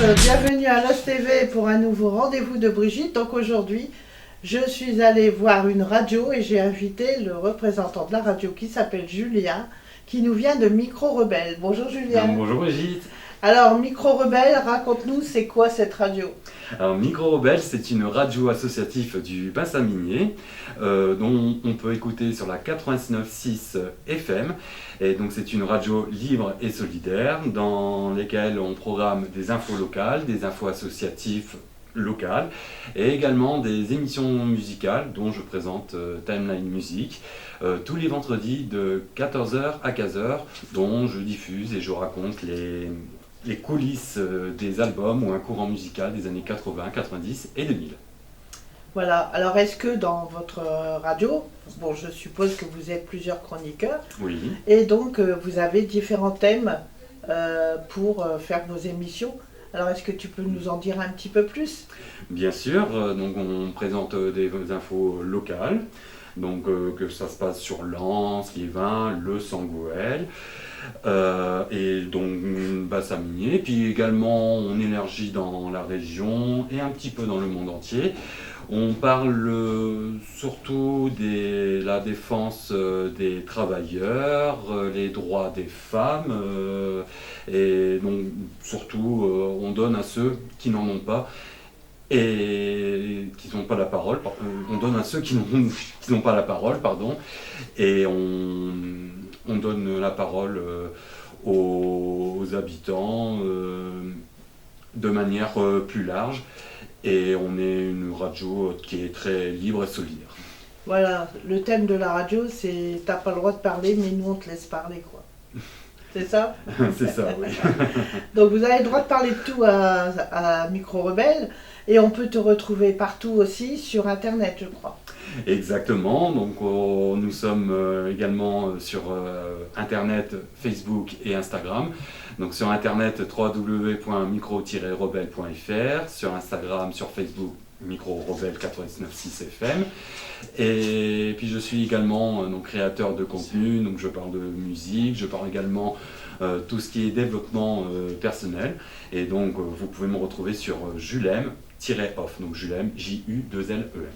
bienvenue à Lost TV pour un nouveau rendez-vous de Brigitte. Donc aujourd'hui, je suis allée voir une radio et j'ai invité le représentant de la radio qui s'appelle Julien, qui nous vient de Micro Rebelle. Bonjour Julien. Bonjour Brigitte. Alors Micro Rebelle, raconte-nous c'est quoi cette radio? Alors Micro Rebelle, c'est une radio associative du bassin minier dont on peut écouter sur la 89.6 FM. Et donc c'est une radio libre et solidaire dans laquelle on programme des infos locales, des infos associatives locales et également des émissions musicales dont je présente Timeline Music tous les vendredis de 14h à 15h, dont je diffuse et je raconte les coulisses des albums ou un courant musical des années 80, 90 et 2000. Voilà, alors est-ce que dans votre radio, bon je suppose que vous êtes plusieurs chroniqueurs, Oui. et donc vous avez différents thèmes pour faire vos émissions. Alors est-ce que tu peux nous en dire un petit peu plus? Bien sûr, donc on présente des infos locales, donc que ça se passe sur Lens, Liévin, Le Sangouel, et donc bassin minier, puis également on élargit dans la région et un petit peu dans le monde entier. On parle surtout de la défense des travailleurs, les droits des femmes, et donc surtout on donne à ceux qui n'en ont pas et qui n'ont pas la parole. On donne à ceux qui n'ont pas la parole, pardon, et on donne la parole aux habitants de manière plus large. Et on est une radio qui est très libre et solidaire. Voilà, le thème de la radio c'est t'as pas le droit de parler mais nous on te laisse parler quoi. C'est ça? C'est ça, oui. Donc vous avez le droit de parler de tout à Micro Rebelle et on peut te retrouver partout aussi sur internet je crois. Exactement, donc nous sommes également sur internet, Facebook et Instagram. Donc sur internet www.micro-rebelle.fr, sur Instagram, sur Facebook, Micro Rebelle 89.6 FM. Et puis je suis également donc, créateur de contenu, donc je parle de musique, je parle également tout ce qui est développement personnel. Et donc vous pouvez me retrouver sur Julem-off, donc Julem, J-U-2-L-E-M.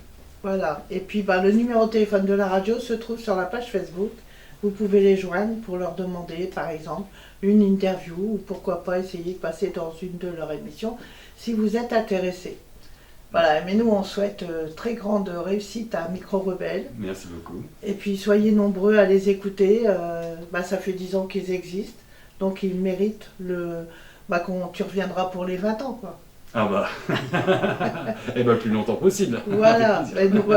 Voilà, et puis le numéro de téléphone de la radio se trouve sur la page Facebook. Vous pouvez les joindre pour leur demander par exemple une interview ou pourquoi pas essayer de passer dans une de leurs émissions si vous êtes intéressé. Voilà, mais nous on souhaite très grande réussite à Micro Rebelle. Merci beaucoup. Et puis soyez nombreux à les écouter, ça fait 10 ans qu'ils existent, donc ils méritent tu reviendras pour les 20 ans quoi. Ah bah, et bah plus longtemps possible. Voilà,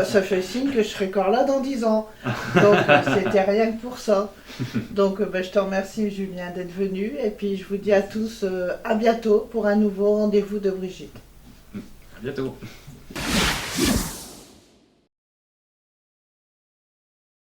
ça fait signe que je serai encore là dans 10 ans. Donc c'était rien que pour ça. Donc je te remercie Julien d'être venu et puis je vous dis à tous à bientôt pour un nouveau rendez-vous de Brigitte. À bientôt.